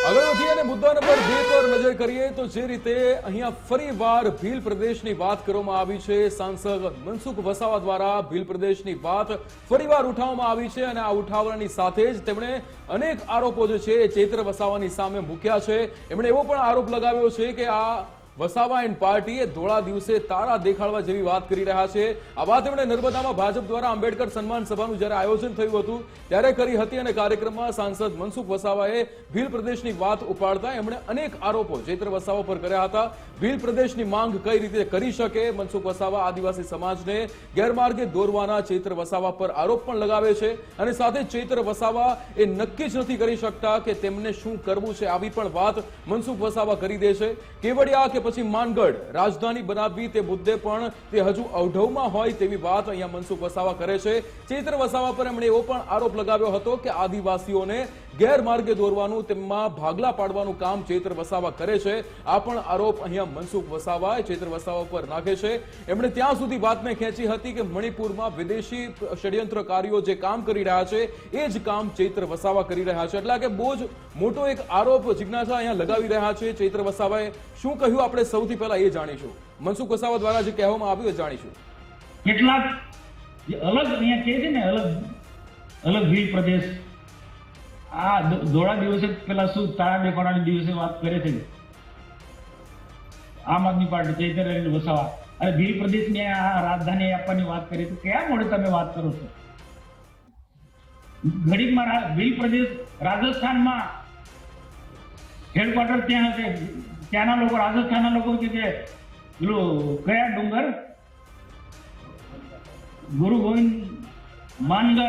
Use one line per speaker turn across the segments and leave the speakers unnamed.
આગળથી અને મુદ્દા નંબર 2 પર નજર કરીએ તો જે રીતે અહીંયા ફરીવાર ભીલ પ્રદેશની વાત કરવામાં આવી છે, સાંસદ મનસુખ વસાવા દ્વારા ભીલ પ્રદેશની વાત ફરીવાર ઉઠાવવામાં આવી છે અને આ ઉઠાવવાની સાથે જ તેમણે અનેક આરોપો જે છે એ ચૈત્ર વસાવાની સામે મૂક્યા છે। એમણે એવો પણ આરોપ લગાવ્યો છે કે આ વસાવા એન્ડ પાર્ટીએ ધોળા દિવસે તારા દેખાડવા જેવી વાત કરી રહ્યા છે। આ વાત એમણે નર્મદામાં ભાજપ દ્વારા આંબેડકર સન્માન સભાનું જ્યારે આયોજન થયું હતું ત્યારે કરી હતી અને કાર્યક્રમમાં સાંસદ મનસુખ વસાવાએ ભીલ પ્રદેશની વાત ઉપાડતા એમણે અનેક આરોપો ચૈત્ર વસાવા પર કર્યા હતા। ભીલ પ્રદેશની માંગ કઈ રીતે કરી શકે, મનસુખ વસાવા આદિવાસી સમાજને ગેરમાર્ગે દોરવાના ચૈત્ર વસાવા પર આરોપ પણ લગાવે છે અને સાથે ચૈત્ર વસાવા એ નક્કી જ નથી કરી શકતા કે તેમને શું કરવું છે, આવી પણ વાત મનસુખ વસાવા કરી દે છે। કેવડિયા કે પછી માનગઢ રાજધાની બનાવવી તે મુદ્દે પણ તે હજુ અવઢવમાં હોય તેવી વાત અહીંયા મનસુખ વસાવા કરે છે। ચૈત્ર વસાવા પર એમણે એવો પણ આરોપ લગાવ્યો હતો કે આદિવાસીઓને ગેરમાર્ગે દોરવાનું, તેમાં ભાગલા પાડવાનું કામ ચૈત્ર વસાવા કરે છે। આ પણ આરોપ અહીંયા મનસુખ વસાવા ચૈત્ર વસાવા પર નાખે છે। એમણે ત્યાં સુધી વાતને ખેંચી હતી કે મણિપુરમાં વિદેશી ષડયંત્રકારીઓ જે કામ કરી રહ્યા છે એ જ કામ ચૈત્ર વસાવા કરી રહ્યા છે, એટલે કે બહુ જ મોટો એક આરોપ જિજ્ઞાસા અહીંયા લગાવી રહ્યા છે। ચૈત્ર વસાવાએ શું કહ્યું આપણે સૌથી પહેલા એ જાણીશું। મનસુખ વસાવા દ્વારા જે કહેવામાં આવ્યું એ જાણીશું।
કેટલાક અલગ અહીંયા કહે છે ને અલગ ભીલ પ્રદેશ આ ધોળા દિવસે પેલા શું તારા દેખાડવાની દિવસે વાત કરે છે આમ આદમી પાર્ટી ચૈતર વસાવા, અને ભીલ પ્રદેશને આ રાજધાની આપવાની વાત કરી તો કયા મોડે તમે વાત કરો છો? ઘડીકમાં ભીલ પ્રદેશ રાજસ્થાનમાં હેડક્વાર્ટર ત્યાં હશે, ત્યાંના લોકો રાજસ્થાનના લોકો કે પેલું કયા ડુંગર ગુરુ ગોવિંદ માનગઢ,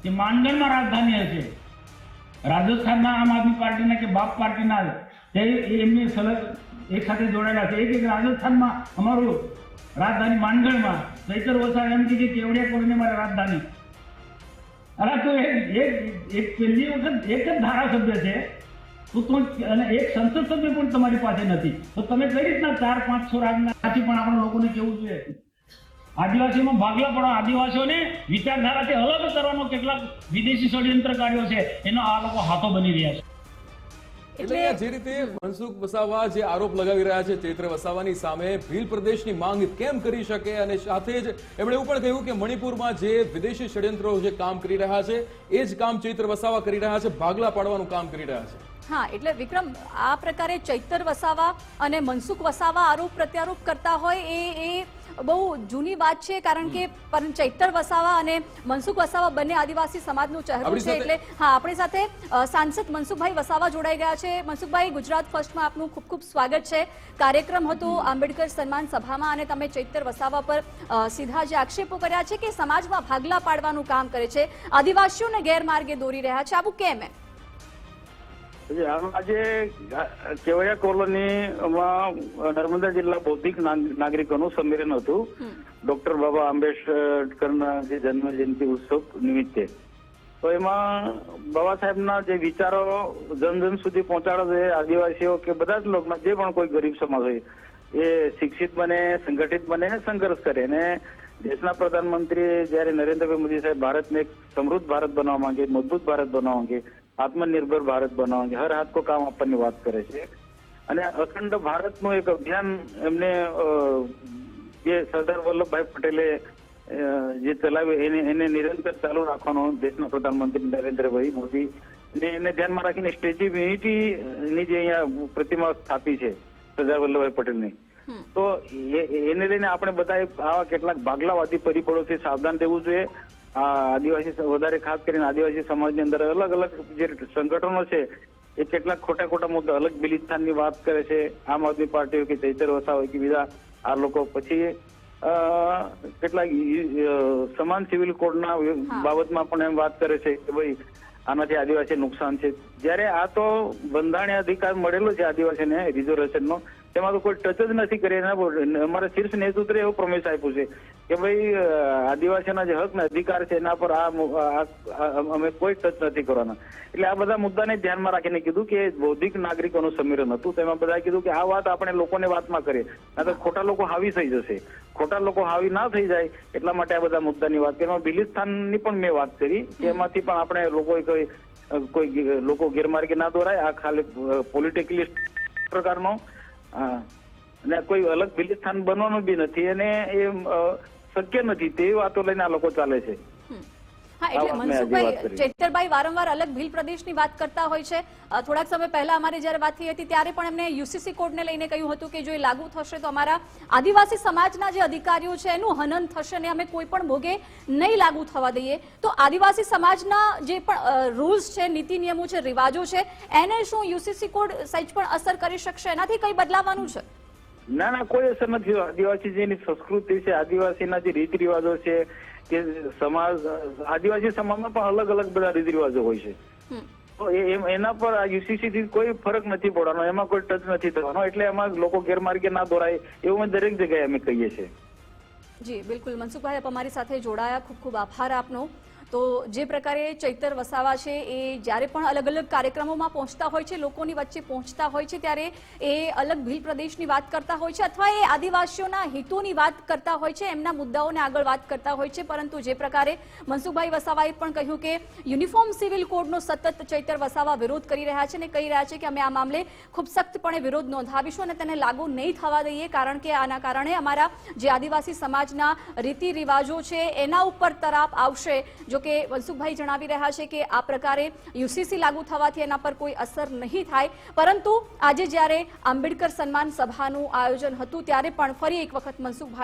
એ માનગઢમાં રાજધાની હશે। રાજસ્થાનના આમ આદમી પાર્ટીના કે બાપ પાર્ટીના એમની એક સાથે જોડાયેલા છે। એક રાજસ્થાનમાં અમારું રાજધાની માનગઢમાં, ચૈતર વસાવા એમ કે કેવડિયા કોઈને મારે રાજધાની, અરે તો એક પહેલી વખત એક જ ધારાસભ્ય છે અને એક સંસદ સભ્ય પણ તમારી પાસે નથી, તો તમે કઈ રીતના 4-500 રાજ્યમાંથી પણ આપણા લોકોને કેવું જોઈએ આદિવાસીઓમાં ભાગલા પડો, આદિવાસીઓને વિચારધારાથી અલગ કરવાનો કેટલાક વિદેશી ષડયંત્રકારીઓ છે એનો આ લોકો હાથો બની રહ્યા છે।
એટલે જે રીતે મનસુખ વસાવા જે આરોપ લગાવી રહ્યા છે ચૈત્ર વસાવાની સામે, ભીલ પ્રદેશની માંગ કેમ કરી શકે અને સાથે જ એમણે એવું પણ કહ્યું કે મણિપુરમાં જે વિદેશી ષડયંત્રો જે કામ કરી રહ્યા છે એ જ કામ ચૈત્ર વસાવા કરી રહ્યા છે, ભાગલા પાડવાનું કામ કરી રહ્યા છે।
હા, એટલે વિક્રમ, આ પ્રકારે ચૈતર વસાવા અને મનસુખ વસાવા આરોપ પ્રત્યારોપ કરતા હોય એ બહુ જૂની વાત છે, કારણ કે ચૈતર વસાવા અને મનસુખ વસાવા બંને આદિવાસી સમાજનું ચહેરો છે। એટલે હા, આપણી સાથે સાંસદ મનસુખભાઈ વસાવા જોડાઈ ગયા છે। મનસુખભાઈ, ગુજરાત ફર્સ્ટમાં આપનું ખૂબ ખૂબ સ્વાગત છે। કાર્યક્રમ હતો આંબેડકર સન્માન સભામાં અને તમે ચૈતર વસાવા પર સીધા જે આક્ષેપો કર્યા છે કે સમાજમાં ભાગલા પાડવાનું કામ કરે છે, આદિવાસીઓને ગેરમાર્ગે દોરી રહ્યા છે, આવું કેમ?
આજે કેવડિયા કોલોનીમાં નર્મદા જિલ્લા બૌદ્ધિક નાગરિકોનું સંમેલન હતું ડોક્ટર બાબા આંબેડકરના જે જન્મ જયંતિ ઉત્સવ નિમિત્તે। તો એમાં બાબા સાહેબના જે વિચારો જન સુધી પહોંચાડે છે, આદિવાસીઓ કે બધા જ લોકોના જે પણ કોઈ ગરીબ સમાજ હોય એ શિક્ષિત બને, સંગઠિત બને, સંઘર્ષ કરે। અને દેશના પ્રધાનમંત્રી જયારે નરેન્દ્રભાઈ મોદી સાહેબ ભારતને એક સમૃદ્ધ ભારત બનાવવા માંગે, મજબૂત ભારત બનાવવા માંગે, આત્મનિર્ભર ભારત બનાવવા માંગે, હર હાથ કો કામ આપવાની વાત કરે છે। અને અખંડ ભારતનું એક અભિયાન એમને જે સરદાર વલ્લભભાઈ પટેલે જે ચલાવ્યું એને નિરંતર ચાલુ રાખવાનો દેશના પ્રધાનમંત્રી નરેન્દ્રભાઈ મોદી એને ધ્યાનમાં રાખીને સ્ટેચ્યુ ઓફ યુનિટીની જે અહીંયા પ્રતિમા સ્થાપી છે સરદાર વલ્લભભાઈ પટેલની, તો એને લઈને આપણે બધા આવા કેટલાક ભાગલાવાદી પરિબળોથી સાવધાન રહેવું જોઈએ। આદિવાસી વધારે ખાસ કરીને આદિવાસી સમાજની અંદર અલગ અલગ જે સંગઠનો છે એ કેટલાક ખોટા મુદ્દા અલગ બિલિસ્તાનની વાત કરે છે, આમ આદમી પાર્ટી હોય કે ચૈતર વસાવા હોય કે બીજા આ લોકો, પછી કેટલાક સમાન સિવિલ કોડના બાબતમાં પણ એમ વાત કરે છે કે ભાઈ આનાથી આદિવાસી નુકસાન છે, જ્યારે આ તો બંધારણીય અધિકાર મળેલો છે આદિવાસીને રિઝર્વેશનનો, તેમાં તો કોઈ ટચ જ નથી કરી। અમારા શીર્ષ નેતૃત્વે એવું પ્રમેશ આપ્યું છે કે ભાઈ આદિવાસીના જે હક ને અધિકાર છે એના પર અમે કોઈ ટચ નથી કરવાના। એટલે આ બધા મુદ્દાને ધ્યાનમાં રાખીને કીધું કે બૌદ્ધિક નાગરિકોનું સંમેલન હતું, તેમાં બધાએ કીધું કે આ વાત આપણે લોકોને વાતમાં કરીએ, ના તો ખોટા લોકો હાવી થઈ જશે, ખોટા લોકો હાવી ના થઈ જાય એટલા માટે આ બધા મુદ્દાની વાત કરી। બિલિસ્તાનની પણ મેં વાત કરી કે એમાંથી પણ આપણે લોકોએ કોઈ કોઈ લોકો ગેરમાર્ગે ના દોરાય. આ ખાલી પોલિટિકલી પ્રકારનો અને કોઈ અલગ ભીલ સ્થાન બનવાનું બી નથી અને એ શક્ય નથી તેવી વાતો લઈને આ લોકો ચાલે છે.
હા, એટલે
આ વાત મેં આજે વાત
મનસુખભાઈ,
કરી.
ચૈતરભાઈ વારંવાર અલગ ભીલ પ્રદેશની વાત કરતા હોય છે. થોડાક સમય પહેલા અમારી જ્યારે વાત થઈ હતી ત્યારે પણ એમને યુસીસી કોડને લઈને કહ્યું હતું કે જો એ લાગુ થશે તો અમારા આદિવાસી સમાજના જે અધિકારીઓ છે એનું હનન થશે અને અમે કોઈ પણ ભોગે નહીં લાગુ થવા દઈએ. તો આદિવાસી સમાજના જે પણ રૂલ્સ છે, નીતિ નિયમો છે, રિવાજો છે, એને શું યુસીસી કોડ સહેજ પણ અસર કરી શકશે? એનાથી કઈ બદલાવાનું છે?
ના, કોઈ અસર નથી. આદિવાસી જેની સંસ્કૃતિ છે, આદિવાસીના જે રીત રિવાજો છે, કે સમાજ, આદિવાસી સમાજમાં પણ અલગ અલગ બધા રીત રિવાજો હોય છે. તો એના પર આ યુસીસી થી કોઈ ફરક નથી પડવાનો, એમાં કોઈ ટચ નથી થવાનો. એટલે એમાં લોકો ગેરમાર્ગે ના દોરાય એવું અમે દરેક જગ્યાએ અમે કહીએ છીએ.
જી બિલકુલ મનસુખભાઈ, આપ અમારી સાથે જોડાયા, ખૂબ ખૂબ આભાર આપનો. તો જે પ્રકારે ચૈતર વસાવા છે એ જ્યારે પણ અલગ અલગ કાર્યક્રમોમાં પહોંચતા હોય છે, લોકોની વચ્ચે પહોંચતા હોય છે, ત્યારે એ અલગ ભીલ પ્રદેશની વાત કરતા હોય છે અથવા એ આદિવાસીઓના હિતોની વાત કરતા હોય છે, એમના મુદ્દાઓને આગળ વાત કરતા હોય છે. પરંતુ જે પ્રકારે મનસુખભાઈ વસાવાએ પણ કહ્યું કે યુનિફોર્મ સિવિલ કોડનો સતત ચૈતર વસાવા વિરોધ કરી રહ્યા છે અને કહી રહ્યા છે કે અમે આ મામલે ખૂબ સખ્તપણે વિરોધ નોંધાવીશું અને તેને લાગુ નહીં થવા દઈએ, કારણ કે આના કારણે અમારા જે આદિવાસી સમાજના રીતિ રિવાજો છે એના ઉપર તરાપ આવશે. જો કે મનસુખભાઈ જણાવી રહ્યા છે કે આ પ્રકારે યુસીસી લાગુ થવાથી એના પર કોઈ અસર નહીં થાય. પરંતુ આજે જ્યારે આંબેડકર સન્માન સભાનું આયોજન હતું ત્યારે પણ ફરી એક વખત મનસુખભાઈ